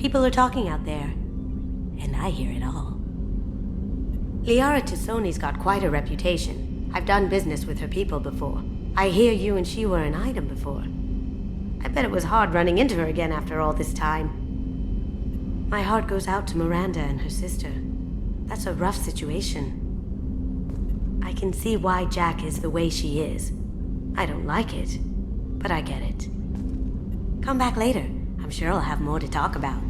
People are talking out there, and I hear it all. Liara Tassoni's got quite a reputation. I've done business with her people before. I hear you and she were an item before. I bet it was hard running into her again after all this time. My heart goes out to Miranda and her sister. That's a rough situation. I can see why Jack is the way she is. I don't like it, but I get it. Come back later. I'm sure I'll have more to talk about.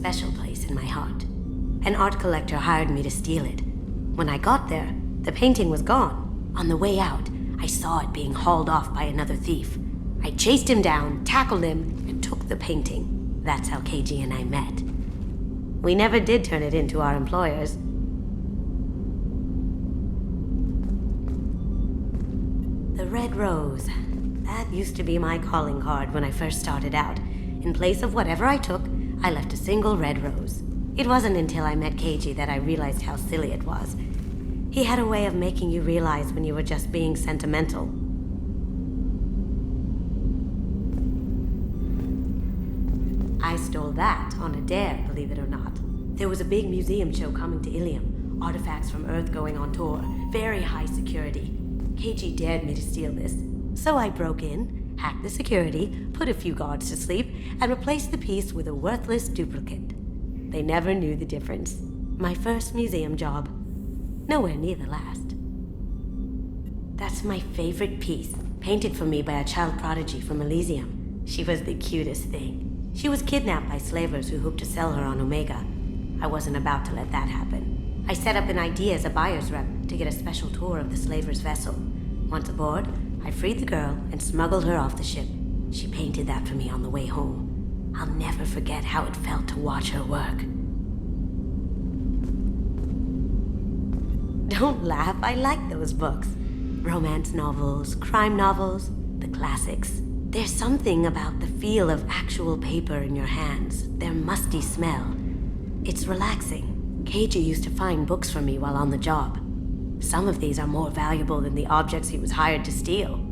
Special place in my heart. An art collector hired me to steal it. When I got there, the painting was gone. On the way out, I saw it being hauled off by another thief. I chased him down, tackled him, and took the painting. That's how KG and I met. We never did turn it into our employers. The red rose. That used to be my calling card when I first started out. In place of whatever I took, I left a single red rose. It wasn't until I met KG that I realized how silly it was. He had a way of making you realize when you were just being sentimental. I stole that on a dare, believe it or not. There was a big museum show coming to Ilium. Artifacts from Earth going on tour. Very high security. KG dared me to steal this. So I broke in, hacked the security, put a few guards to sleep, and replaced the piece with a worthless duplicate. They never knew the difference. My first museum job. Nowhere near the last. That's my favorite piece, painted for me by a child prodigy from Elysium. She was the cutest thing. She was kidnapped by slavers who hoped to sell her on Omega. I wasn't about to let that happen. I set up an idea as a buyer's rep to get a special tour of the slaver's vessel. Once aboard, I freed the girl and smuggled her off the ship. She painted that for me on the way home. I'll never forget how it felt to watch her work. Don't laugh, I like those books. Romance novels, crime novels, the classics. There's something about the feel of actual paper in your hands, their musty smell. It's relaxing. KG used to find books for me while on the job. Some of these are more valuable than the objects he was hired to steal.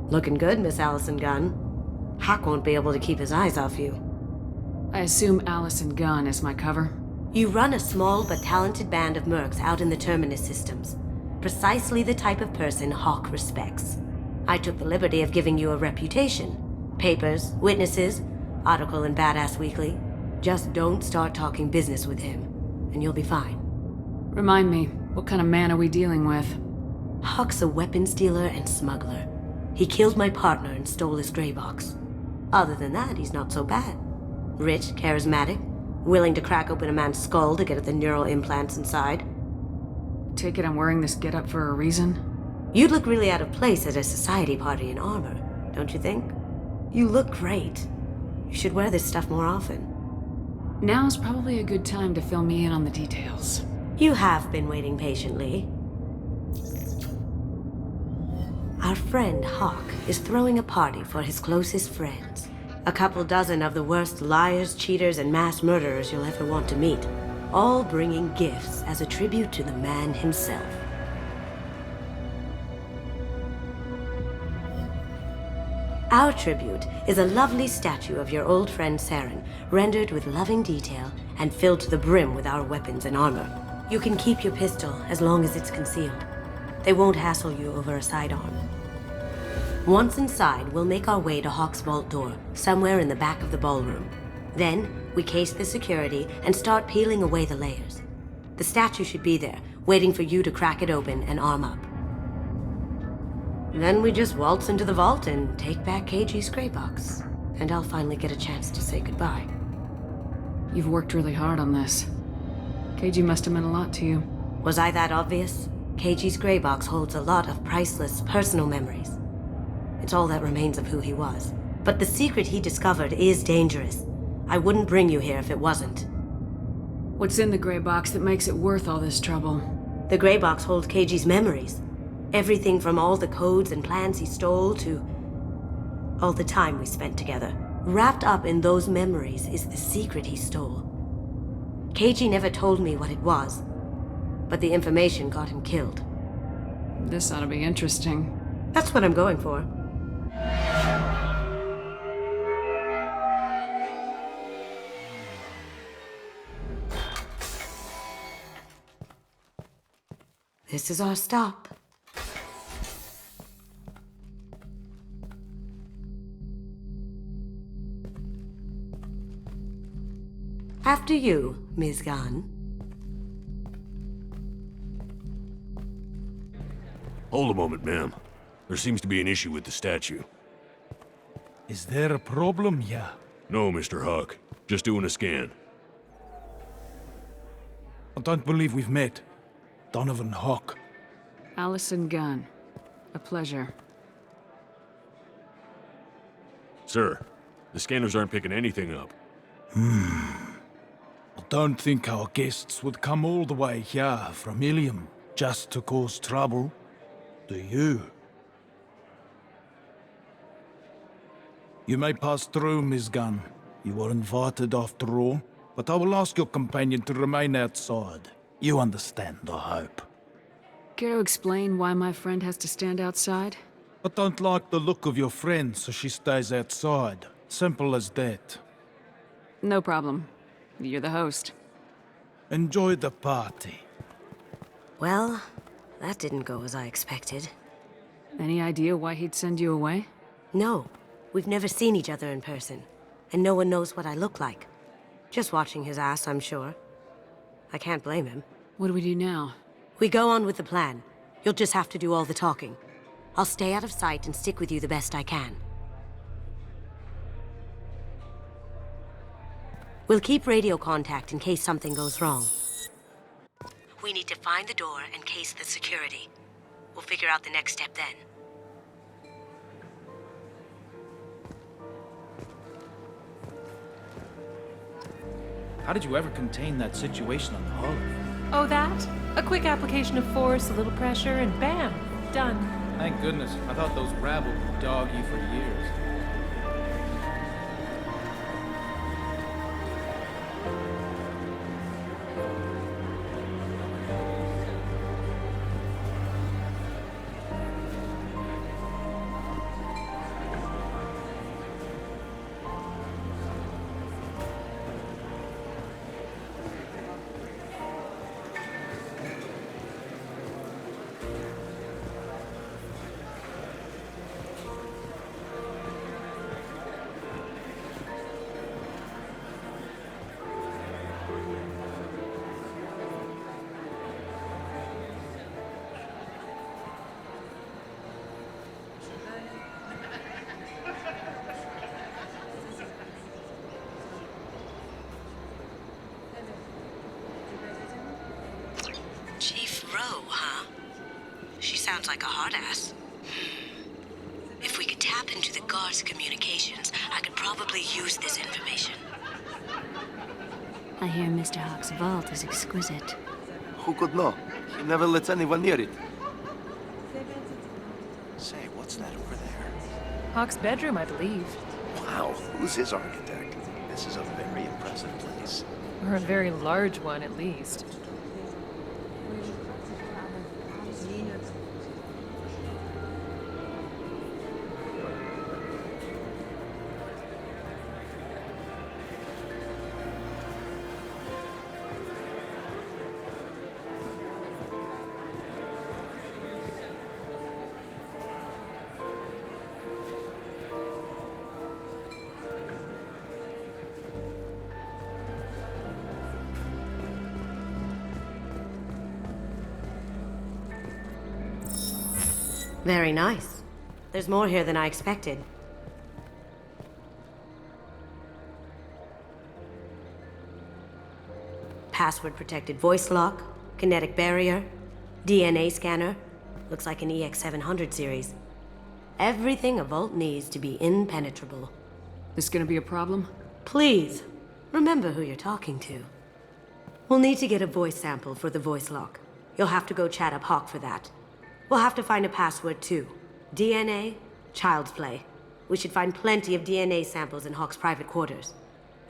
Looking good, Miss Allison Gunn. Hawk won't be able to keep his eyes off you. I assume Allison Gunn is my cover? You run a small but talented band of mercs out in the Terminus systems. Precisely the type of person Hawk respects. I took the liberty of giving you a reputation. Papers, witnesses, article in Badass Weekly. Just don't start talking business with him, and you'll be fine. Remind me, what kind of man are we dealing with? Hawk's a weapons dealer and smuggler. He killed my partner and stole his gray box. Other than that, he's not so bad. Rich, charismatic, willing to crack open a man's skull to get at the neural implants inside. Take it I'm wearing this getup for a reason? You'd look really out of place at a society party in armor, don't you think? You look great. You should wear this stuff more often. Now's probably a good time to fill me in on the details. You have been waiting patiently. Our friend Hawk is throwing a party for his closest friends. A couple dozen of the worst liars, cheaters, and mass murderers you'll ever want to meet. All bringing gifts as a tribute to the man himself. Our tribute is a lovely statue of your old friend Saren, rendered with loving detail and filled to the brim with our weapons and armor. You can keep your pistol as long as it's concealed. They won't hassle you over a sidearm. Once inside, we'll make our way to Hawk's vault door, somewhere in the back of the ballroom. Then, we case the security and start peeling away the layers. The statue should be there, waiting for you to crack it open and arm up. Then we just waltz into the vault and take back KG's gray box. And I'll finally get a chance to say goodbye. You've worked really hard on this. KG must have meant a lot to you. Was I that obvious? KG's gray box holds a lot of priceless personal memories. It's all that remains of who he was. But the secret he discovered is dangerous. I wouldn't bring you here if it wasn't. What's in the gray box that makes it worth all this trouble? The gray box holds KG's memories. Everything from all the codes and plans he stole to all the time we spent together. Wrapped up in those memories is the secret he stole. KG never told me what it was, but the information got him killed. This ought to be interesting. That's what I'm going for. This is our stop. After you, Ms. Gunn. Hold a moment, ma'am. There seems to be an issue with the statue. Is there a problem here? No, Mr. Hawk. Just doing a scan. I don't believe we've met. Donovan Hawk. Allison Gunn. A pleasure. Sir, the scanners aren't picking anything up. I don't think our guests would come all the way here from Ilium just to cause trouble. Do you? You may pass through, Miss Gunn. You were invited after all, but I will ask your companion to remain outside. You understand, I hope. Care to explain why my friend has to stand outside? I don't like the look of your friend, so she stays outside. Simple as that. No problem. You're the host. Enjoy the party. Well, that didn't go as I expected. Any idea why he'd send you away? No, we've never seen each other in person, and no one knows what I look like. Just watching his ass, I'm sure. I can't blame him. What do we do now? We go on with the plan. You'll just have to do all the talking. I'll stay out of sight and stick with you the best I can. We'll keep radio contact in case something goes wrong. We need to find the door and case the security. We'll figure out the next step then. How did you ever contain that situation on the hull? Oh, that? A quick application of force, a little pressure, and bam! Done. Thank goodness. I thought those rabble would dog you for years. sounds like a hard ass. If we could tap into the guard's communications, I could probably use this information. I hear Mr. Hawk's vault is exquisite. Who could know? He never lets anyone near it. Say, what's that over there? Hawk's bedroom, I believe. Wow, who's his architect? This is a very impressive place. Or a very large one, at least. Very nice. There's more here than I expected. Password-protected voice lock, kinetic barrier, DNA scanner. Looks like an EX700 series. Everything a vault needs to be impenetrable. This gonna be a problem? Please, remember who you're talking to. We'll need to get a voice sample for the voice lock. You'll have to go chat up Hawk for that. We'll have to find a password too. DNA, child's play. We should find plenty of DNA samples in Hawk's private quarters.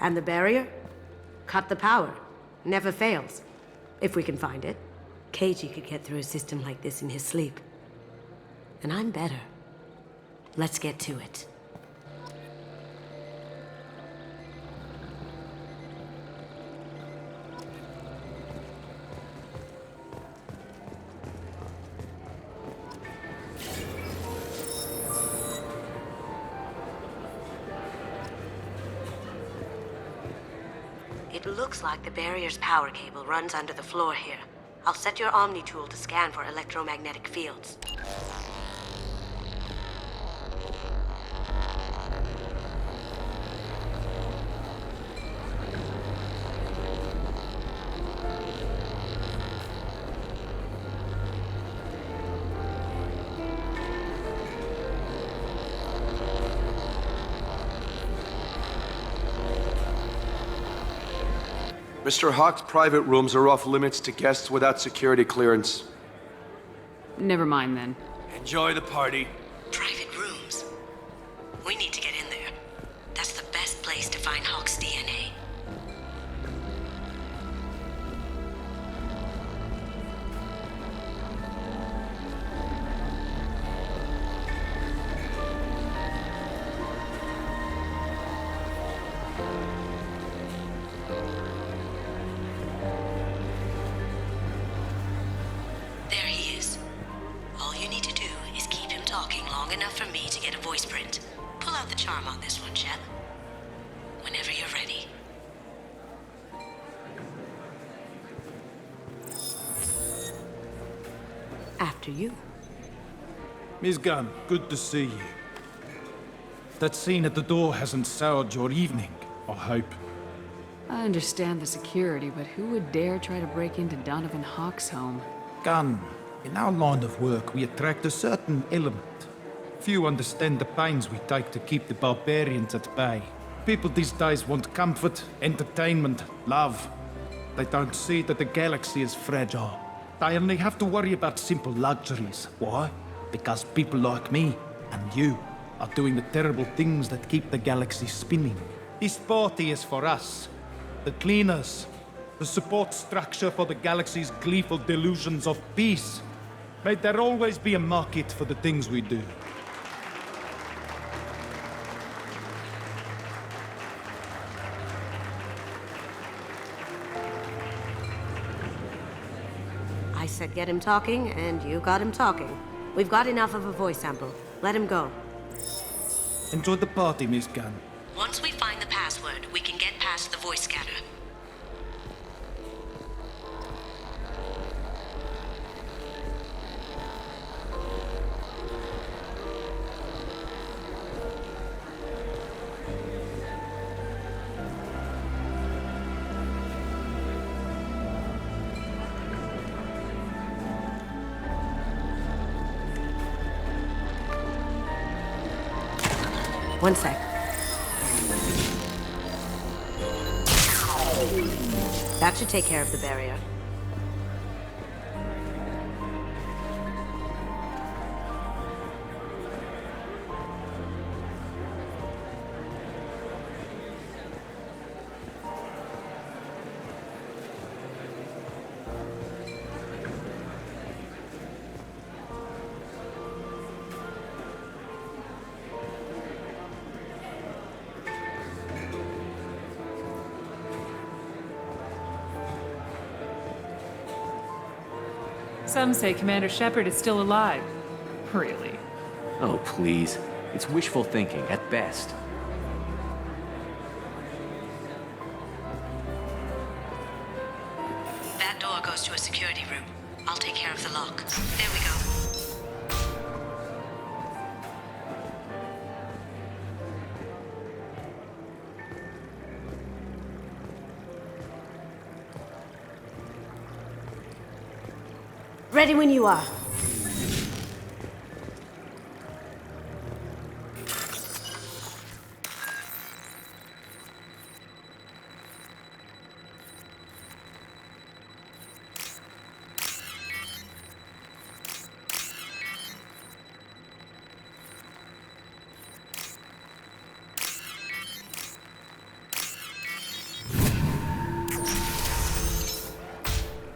And the barrier? Cut the power. Never fails. If we can find it. KG could get through a system like this in his sleep. And I'm better. Let's get to it. It looks like the barrier's power cable runs under the floor here. I'll set your Omni tool to scan for electromagnetic fields. Mr. Hawk's private rooms are off limits to guests without security clearance. Never mind then. Enjoy the party. Private rooms. We need to get in there. That's the best place to find Hawk's DNA. There he is. All you need to do is keep him talking long enough for me to get a voice print. Pull out the charm on this one, Shep. Whenever you're ready. After you. Miss Gunn, good to see you. That scene at the door hasn't soured your evening, I hope. I understand the security, but who would dare try to break into Donovan Hawk's home? Gunn, in our line of work, we attract a certain element. Few understand the pains we take to keep the barbarians at bay. People these days want comfort, entertainment, love. They don't see that the galaxy is fragile. They only have to worry about simple luxuries. Why? Because people like me and you are doing the terrible things that keep the galaxy spinning. This party is for us, the cleaners, the support structure for the galaxy's gleeful delusions of peace. May there always be a market for the things we do. I said get him talking, and you got him talking. We've got enough of a voice sample. Let him go. Enjoy the party, Miss Gunn. Once we find the password, we can get past the voice scanner. One sec. That should take care of the barrier. Some say Commander Shepard is still alive. Really? Oh, please. It's wishful thinking, at best. That door goes to a security room. I'll take care of the lock. There we go. Ready when you are.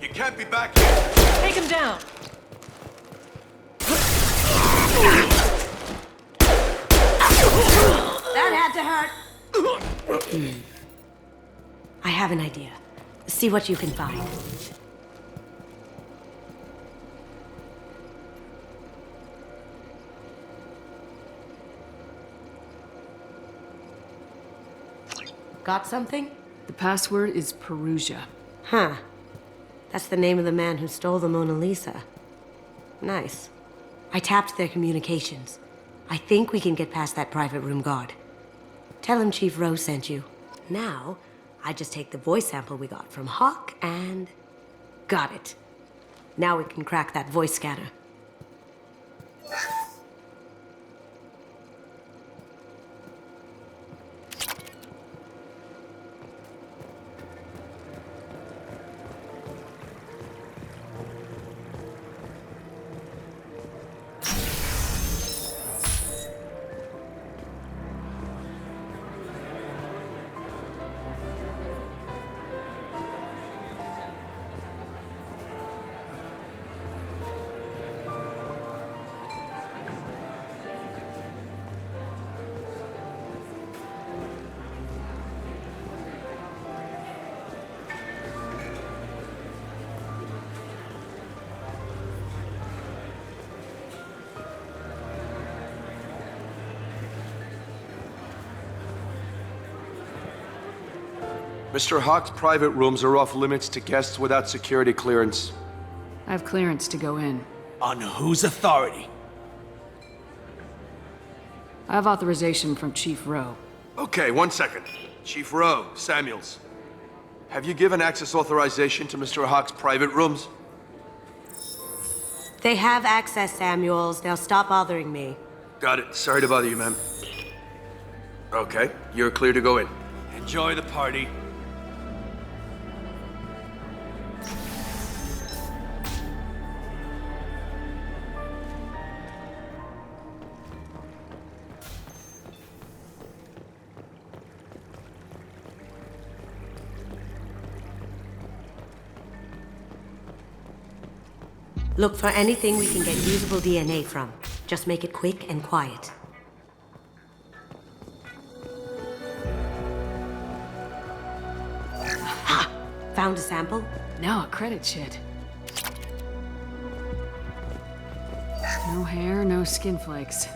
You can't be back here. Take him down! That had to hurt. I have an idea. See what you can find. Got something? The password is Perugia. Huh. That's the name of the man who stole the Mona Lisa. Nice. I tapped their communications. I think we can get past that private room guard. Tell him Chief Rose sent you. Now, I just take the voice sample we got from Hawk and... got it. Now we can crack that voice scanner. Mr. Hawk's private rooms are off limits to guests without security clearance. I have clearance to go in. On whose authority? I have authorization from Chief Rowe. Okay, 1 second. Chief Rowe, Samuels. Have you given access authorization to Mr. Hawk's private rooms? They have access, Samuels. Now stop bothering me. Got it. Sorry to bother you, ma'am. Okay, you're clear to go in. Enjoy the party. Look for anything we can get usable DNA from. Just make it quick and quiet. Ha! Found a sample? No, a credit sheet. No hair, no skin flakes.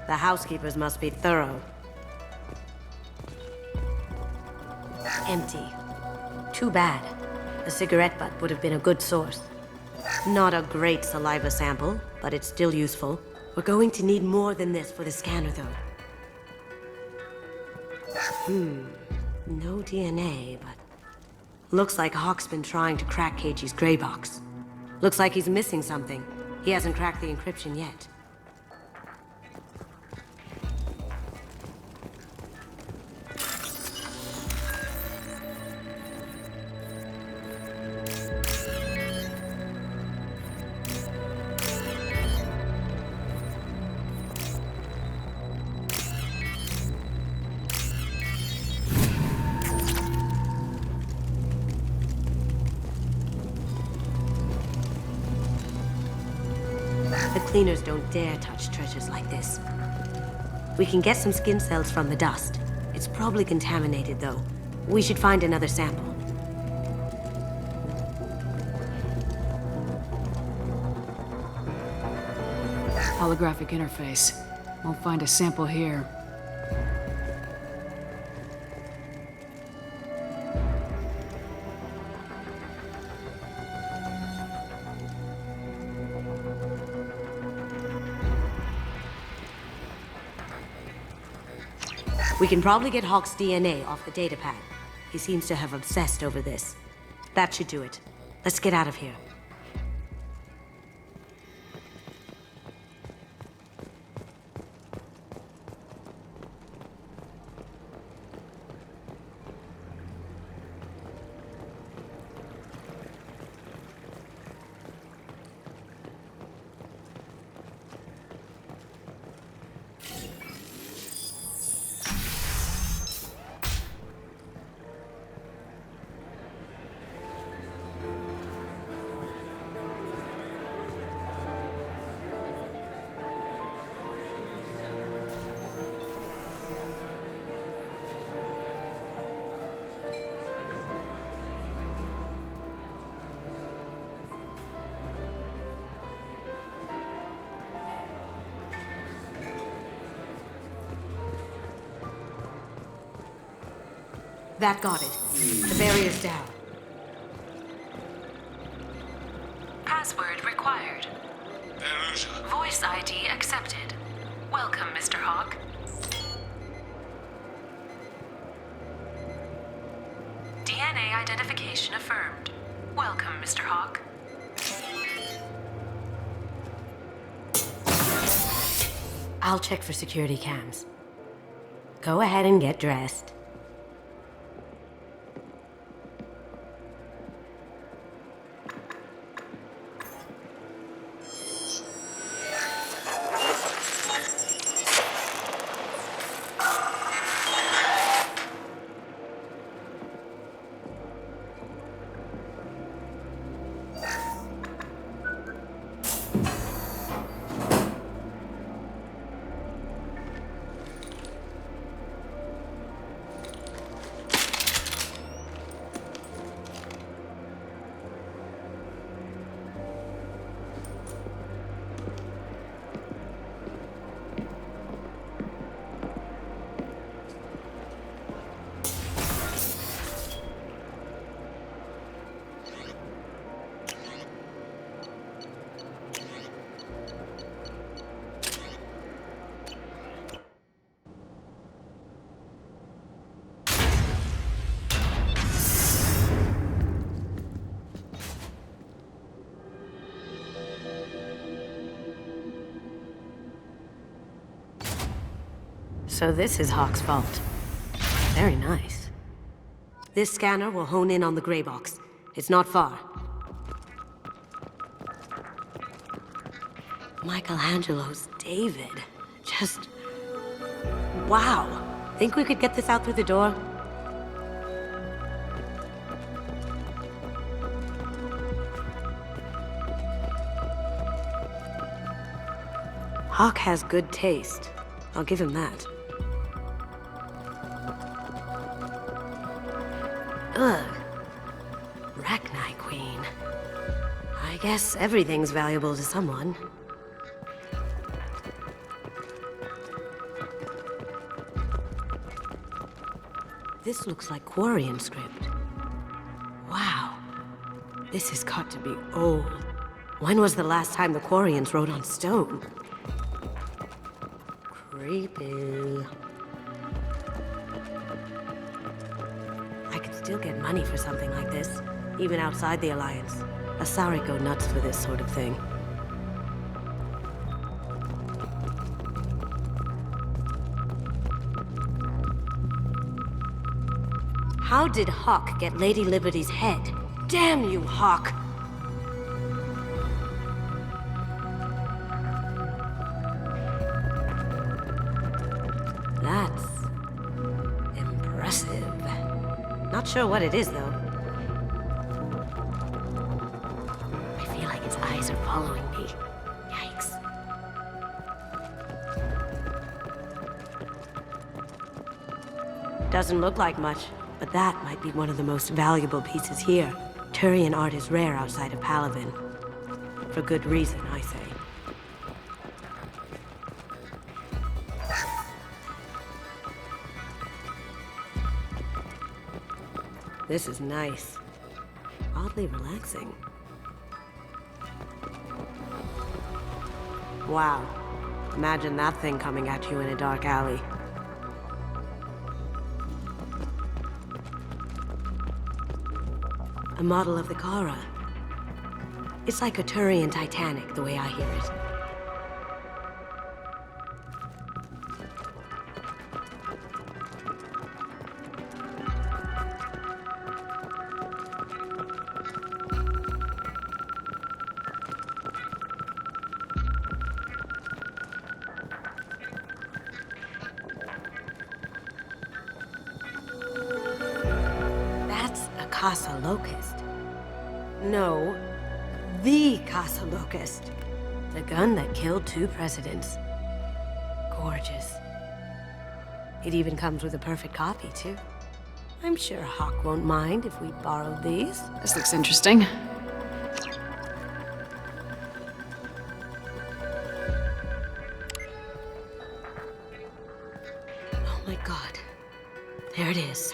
The housekeepers must be thorough. Empty. Too bad. A cigarette butt would have been a good source. Not a great saliva sample, but it's still useful. We're going to need more than this for the scanner, though. No DNA, but... looks like Hawk's been trying to crack KG's gray box. Looks like he's missing something. He hasn't cracked the encryption yet. cleaners don't dare touch treasures like this. We can get some skin cells from the dust. It's probably contaminated, though. We should find another sample. Holographic interface. Won't find a sample here. We can probably get Hawk's DNA off the datapad. He seems to have obsessed over this. That should do it. Let's get out of here. That got it. The barrier's down. Password required. Voice ID accepted. Welcome, Mr. Hawk. DNA identification affirmed. Welcome, Mr. Hawk. I'll check for security cams. Go ahead and get dressed. So this is Hawk's vault. Very nice. This scanner will hone in on the gray box. It's not far. Michelangelo's David. Just... wow. Think we could get this out through the door? Hawk has good taste. I'll give him that. Ugh. Rachni Queen. I guess everything's valuable to someone. This looks like Quarian script. Wow. This has got to be old. When was the last time the Quarians wrote on stone? Creepy. I could still get money for something like this, even outside the Alliance. Asari go nuts for this sort of thing. How did Hawk get Lady Liberty's head? Damn you, Hawk! That's... impressive. Not sure what it is, though. I feel like its eyes are following me. Yikes. Doesn't look like much, but that might be one of the most valuable pieces here. Turian art is rare outside of Palavin. For good reason, I say. This is nice. Oddly relaxing. Wow. Imagine that thing coming at you in a dark alley. A model of the Kara. It's like a Turian Titanic, the way I hear it. Casa Locust. No, the Casa Locust. The gun that killed 2 presidents. Gorgeous. It even comes with a perfect copy, too. I'm sure Hawk won't mind if we borrow these. This looks interesting. Oh my god. There it is.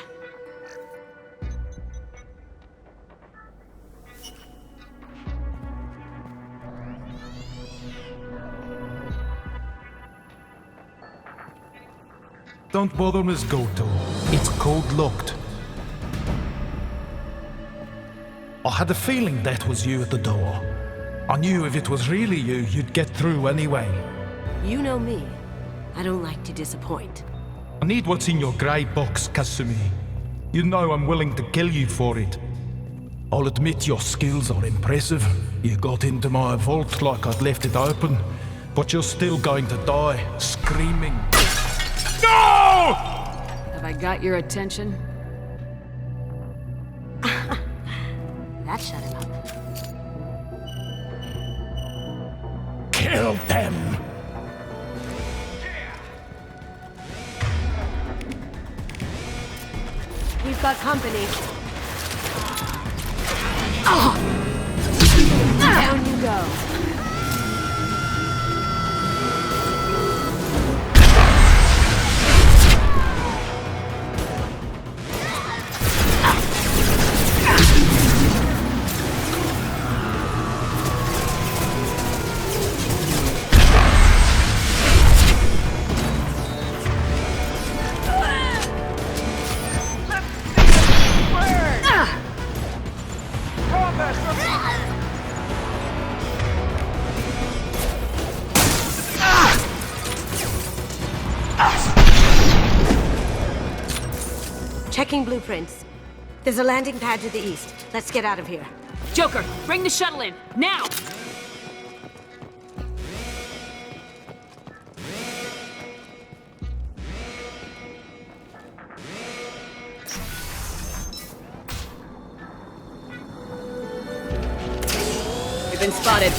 Don't bother, Miss Goto. It's code-locked. I had a feeling that was you at the door. I knew if it was really you, you'd get through anyway. You know me. I don't like to disappoint. I need what's in your grey box, Kasumi. You know I'm willing to kill you for it. I'll admit your skills are impressive. You got into my vault like I'd left it open, but you're still going to die, screaming. No! Have I got your attention? That shut him up. Kill them! We've got company. Down you go. Checking blueprints. There's a landing pad to the east. Let's get out of here. Joker, bring the shuttle in, now! We've been spotted.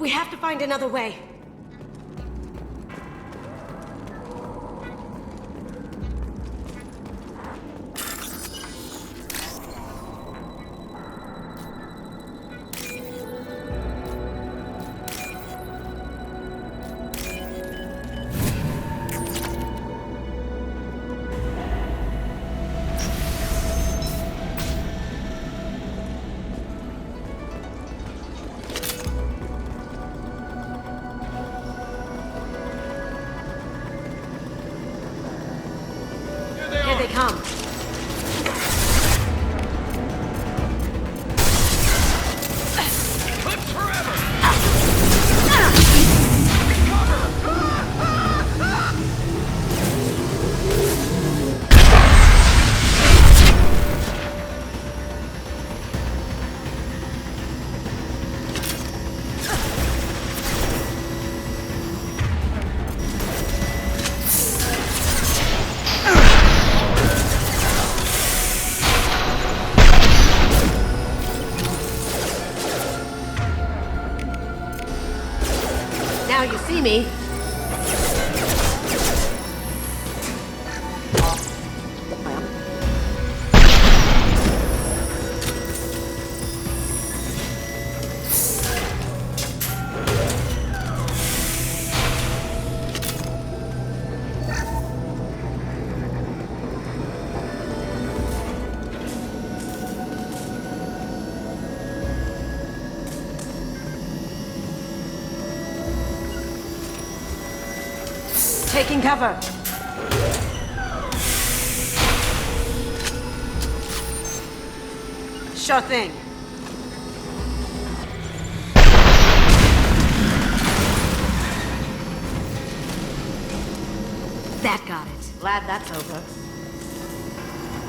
We have to find another way. Here they come. Now you see me. Taking cover. Sure thing. That got it. Glad that's over.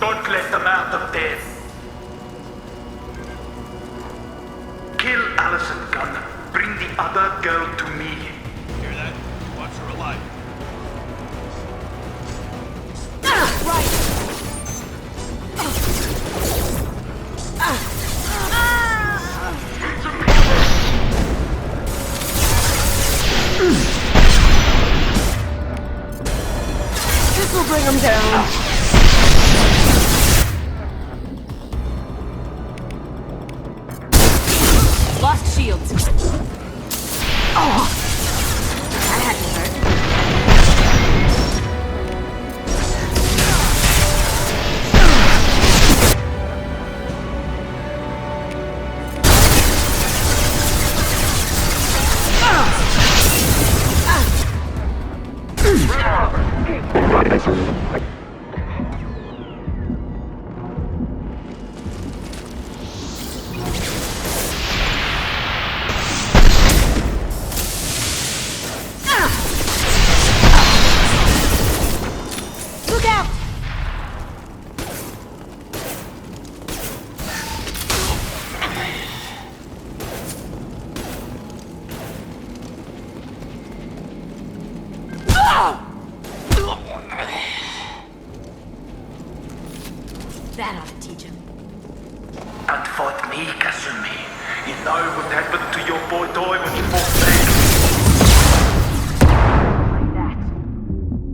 Don't let them out of death. Kill Allison Gunn. Bring the other girl to me. Hear that? Watch her alive. This will bring them down. Lost shields. Oh, that had to hurt. Look out! That ought to teach him. Don't fight me, Kasumi. You know what happened to your boy toy when you fought back. Like that.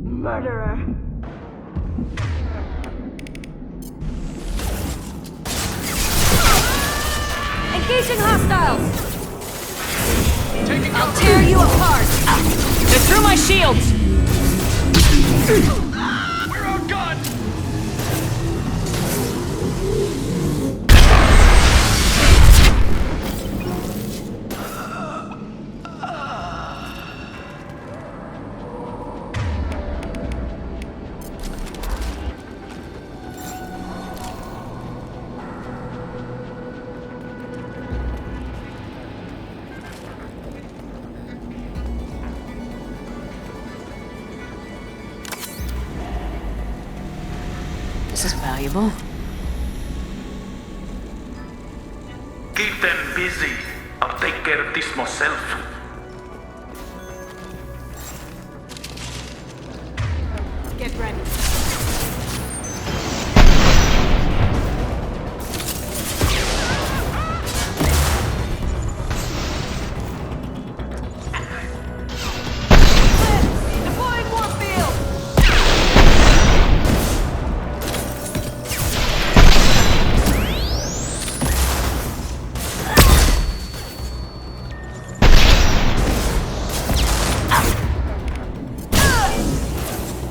Murderer. Engaging hostiles! I'll tear you apart! They're through my shields! We're outgunned! This is valuable. Keep them busy. I'll take care of this myself. Get ready.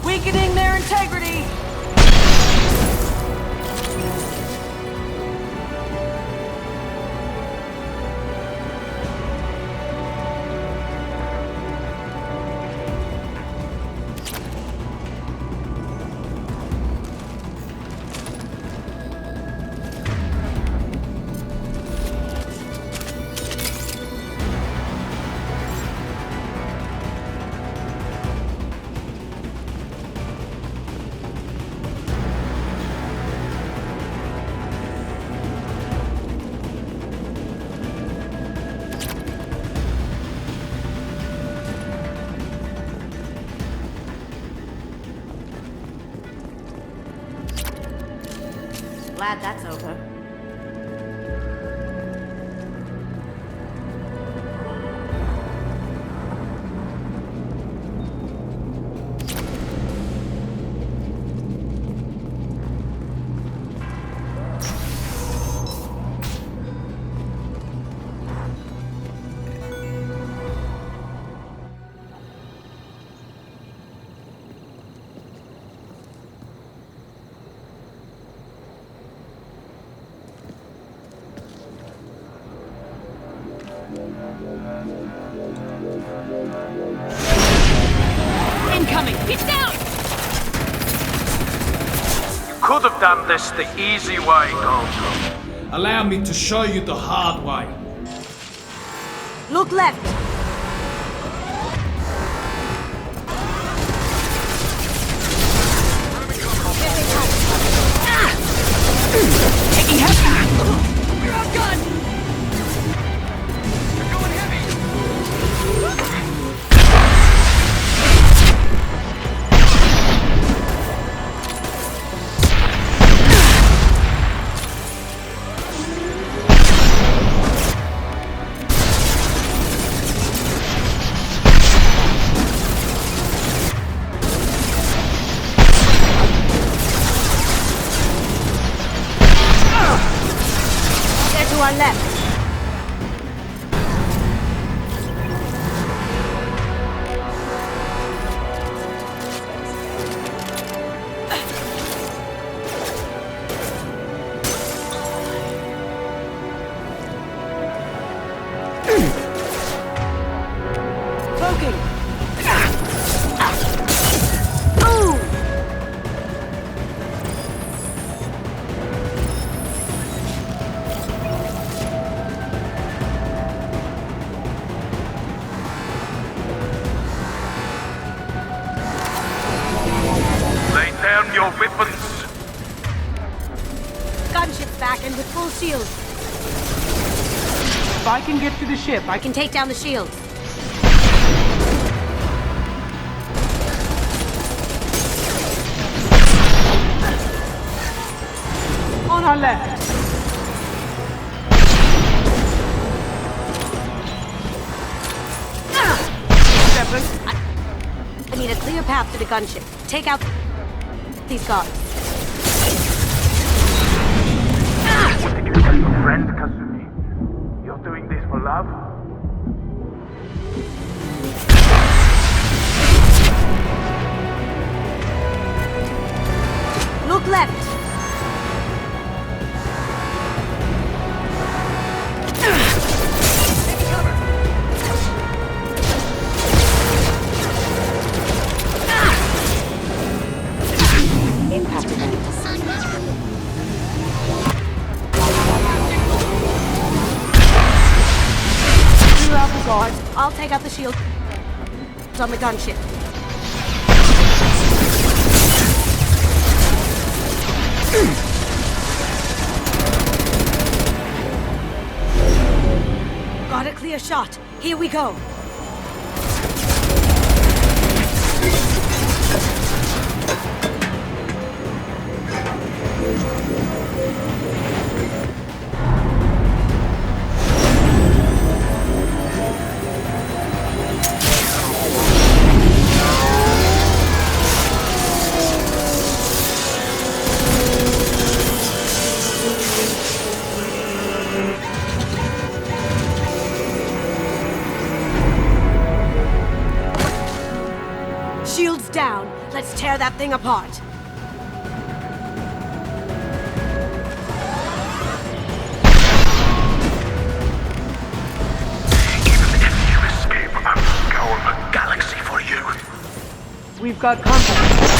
Weakening their integrity! Glad that's over. Incoming! Get down! You could have done this the easy way, Goldblum. Allow me to show you the hard way. Look left! Taking heavy! We're outgunned! They're going heavy! They're to our left. Poking! Ooh! Lay down your weapons. Gunship's back and with full shields. If I can get to the ship, I can take down the shields. on our left. I need a clear path to the gunship. Take out these guards. What did you tell your friend, Kasumi? You're doing this for love? Look left. Impact events. Clear out the guards. I'll take out the shield on the gunship. Got a clear shot. Here we go. down. Let's tear that thing apart. Galaxy for you. We've got company.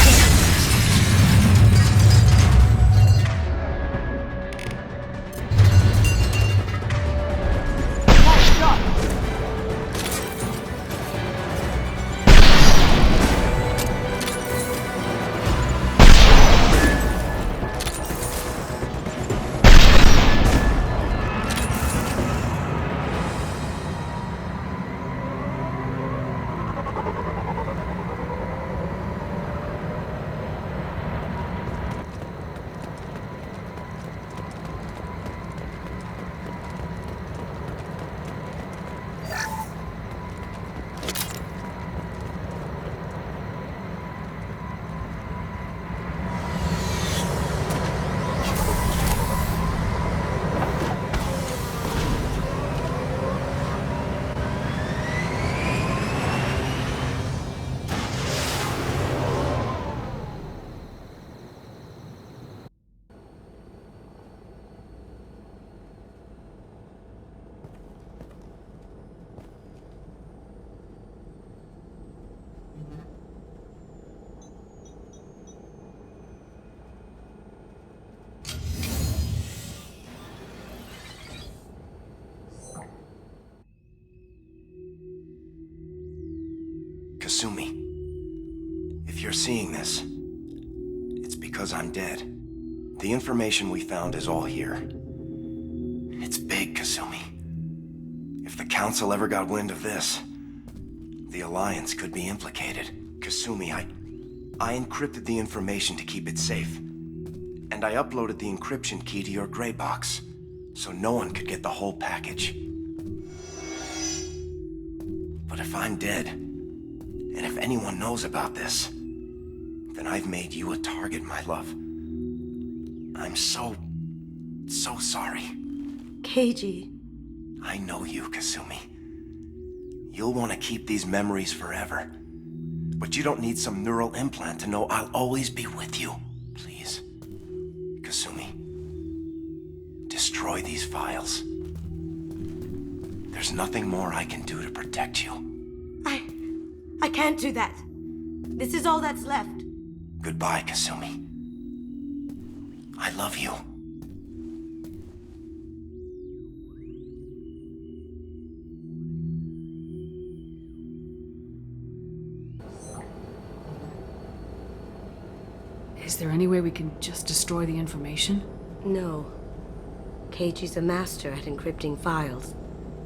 Kasumi, if you're seeing this, it's because I'm dead. The information we found is all here. It's big, Kasumi. If the Council ever got wind of this, the Alliance could be implicated. Kasumi, I encrypted the information to keep it safe. And I uploaded the encryption key to your gray box, so no one could get the whole package. But if I'm dead, and if anyone knows about this, then I've made you a target, my love. I'm so sorry. Keiji. I know you, Kasumi. You'll want to keep these memories forever. But you don't need some neural implant to know I'll always be with you. Please, Kasumi, destroy these files. There's nothing more I can do to protect you. I can't do that. This is all that's left. Goodbye, Kasumi. I love you. Is there any way we can just destroy the information? No. Keiji's a master at encrypting files.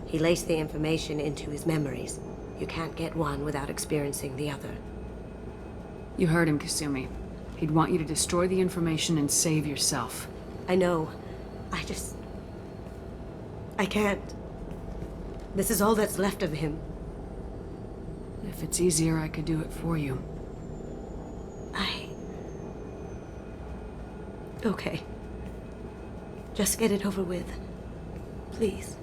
He laced the information into his memories. You can't get one without experiencing the other. You heard him, Kasumi. He'd want you to destroy the information and save yourself. I know. I can't. This is all that's left of him. If it's easier, I could do it for you. Okay. Just get it over with. Please.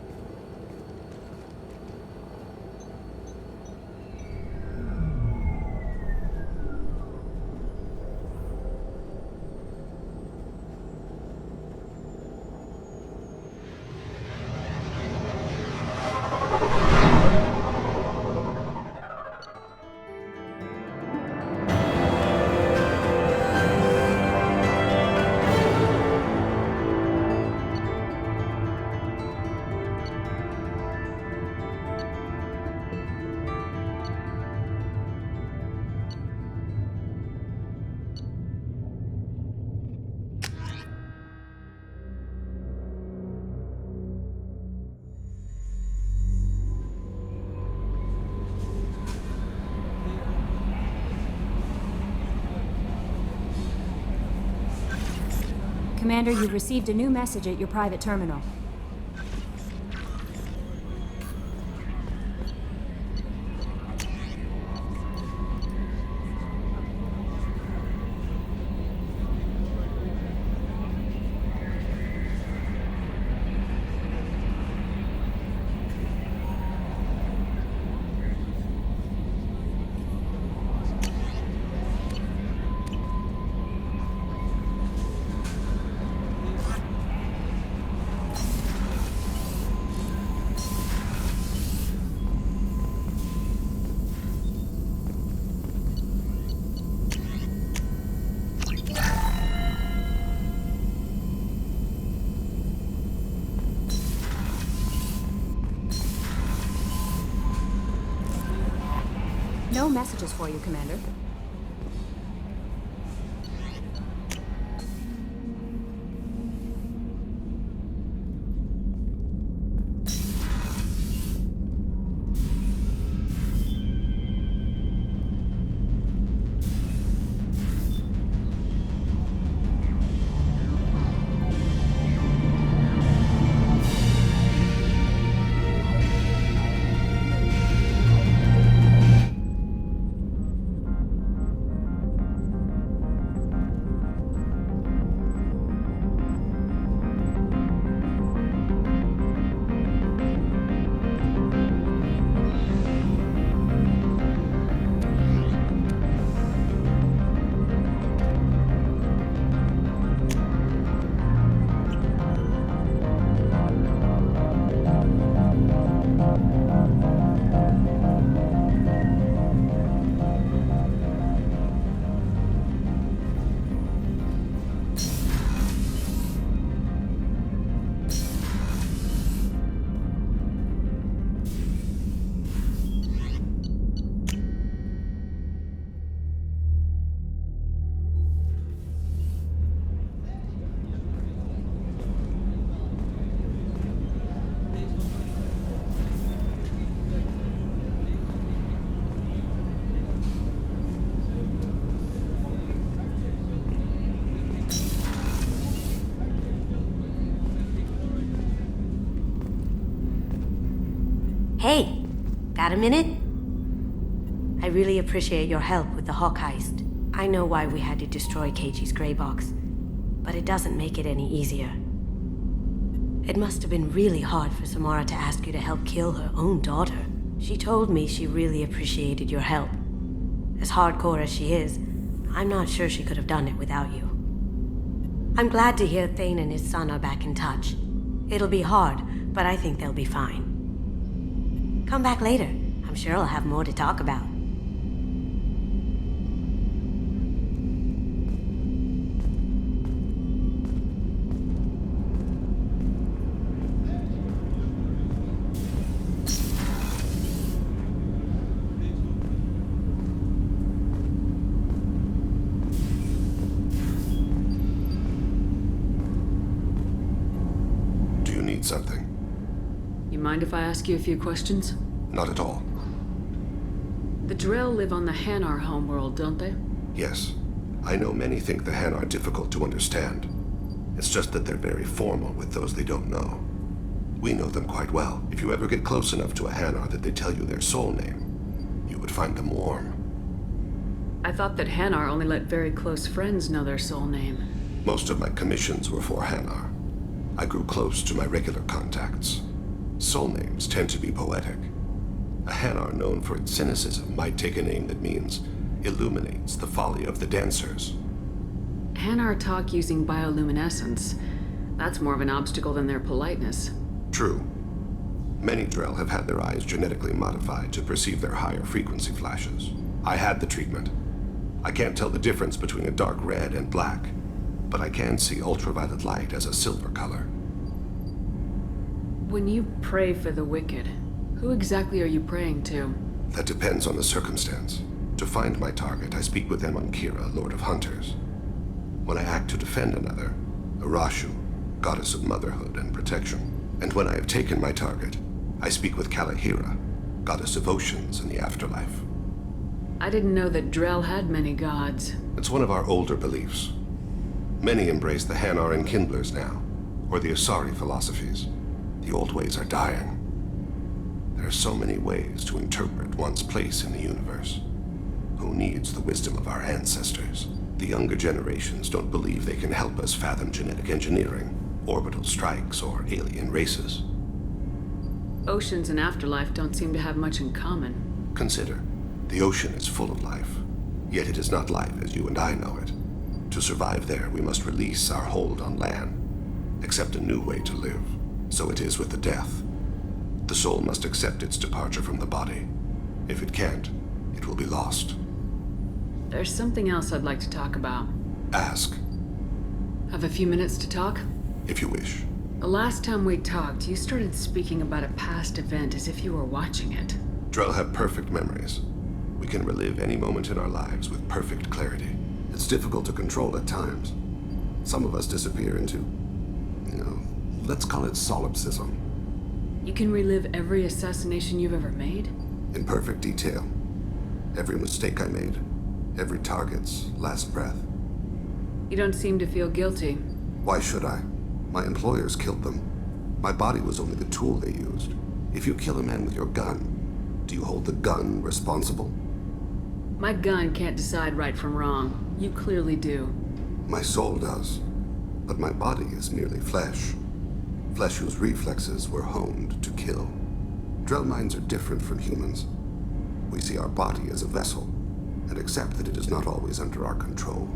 Commander, you've received a new message at your private terminal. No messages for you, Commander. Hey, got a minute? I really appreciate your help with the Hawk heist. I know why we had to destroy Keiji's gray box, but it doesn't make it any easier. It must have been really hard for Samara to ask you to help kill her own daughter. She told me she really appreciated your help. As hardcore as she is, I'm not sure she could have done it without you. I'm glad to hear Thane and his son are back in touch. It'll be hard, but I think they'll be fine. Come back later. I'm sure I'll have more to talk about. Do you need something? You mind if I ask you a few questions? Not at all. The Drell live on the Hanar homeworld, don't they? Yes. I know many think the Han are difficult to understand. It's just that they're very formal with those they don't know. We know them quite well. If you ever get close enough to a Hanar that they tell you their soul name, you would find them warm. I thought that Hanar only let very close friends know their soul name. Most of my commissions were for Hanar. I grew close to my regular contacts. Soul names tend to be poetic. A Hanar known for its cynicism might take a name that means illuminates the folly of the dancers. Hanar talk using bioluminescence. That's more of an obstacle than their politeness. True. Many Drell have had their eyes genetically modified to perceive their higher frequency flashes. I had the treatment. I can't tell the difference between a dark red and black, but I can see ultraviolet light as a silver color. When you pray for the wicked, who exactly are you praying to? That depends on the circumstance. To find my target, I speak with them on Kira, Lord of Hunters. When I act to defend another, Arashu, goddess of motherhood and protection. And when I have taken my target, I speak with Kalahira, goddess of oceans and the afterlife. I didn't know that Drell had many gods. It's one of our older beliefs. Many embrace the Hanar and Kindlers now, or the Asari philosophies. The old ways are dying. There are so many ways to interpret one's place in the universe. Who needs the wisdom of our ancestors? The younger generations don't believe they can help us fathom genetic engineering, orbital strikes, or alien races. Oceans and afterlife don't seem to have much in common. Consider, the ocean is full of life, yet it is not life as you and I know it. To survive there, we must release our hold on land, accept a new way to live. So it is with the death. The soul must accept its departure from the body. If it can't, it will be lost. There's something else I'd like to talk about. Ask. Have a few minutes to talk? If you wish. The last time we talked, you started speaking about a past event as if you were watching it. Drell have perfect memories. We can relive any moment in our lives with perfect clarity. It's difficult to control at times. Some of us disappear into, let's call it solipsism. You can relive every assassination you've ever made? In perfect detail. Every mistake I made. Every target's last breath. You don't seem to feel guilty. Why should I? My employers killed them. My body was only the tool they used. If you kill a man with your gun, do you hold the gun responsible? My gun can't decide right from wrong. You clearly do. My soul does. But my body is merely flesh. Flesh whose reflexes were honed to kill. Drell minds are different from humans. We see our body as a vessel, and accept that it is not always under our control.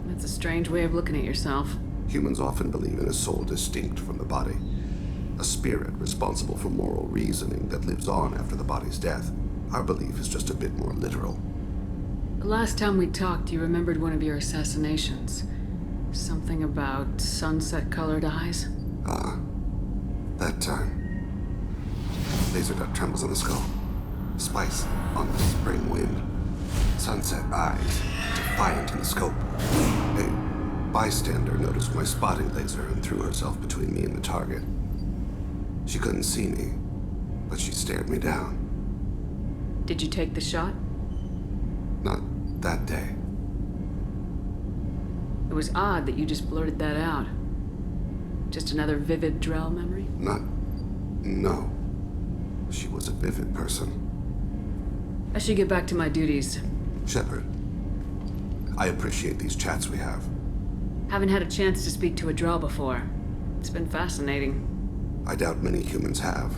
That's a strange way of looking at yourself. Humans often believe in a soul distinct from the body. A spirit responsible for moral reasoning that lives on after the body's death. Our belief is just a bit more literal. The last time we talked, you remembered one of your assassinations. Something about sunset-colored eyes? Ah, that time. Laser dot trembles on the skull. Spice on the spring wind. Sunset eyes, defiant in the scope. A bystander noticed my spotting laser and threw herself between me and the target. She couldn't see me, but she stared me down. Did you take the shot? Not that day. It was odd that you just blurted that out. Just another vivid Drell memory? No. She was a vivid person. I should get back to my duties. Shepard, I appreciate these chats we have. Haven't had a chance to speak to a Drell before. It's been fascinating. I doubt many humans have.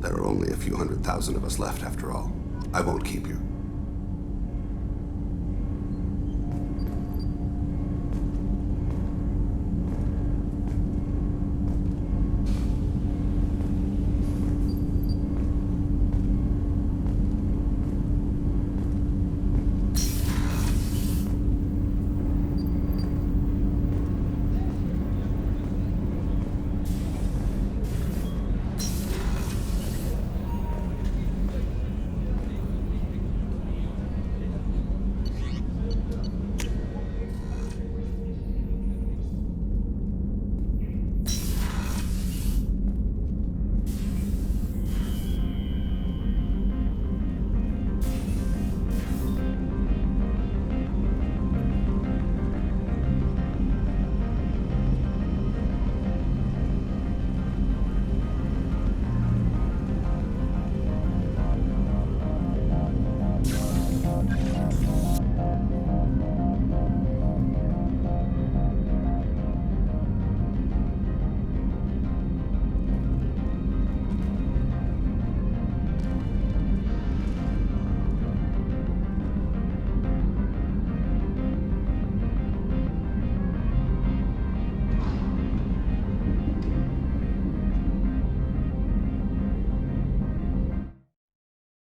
There are only a few 100,000 of us left after all. I won't keep you.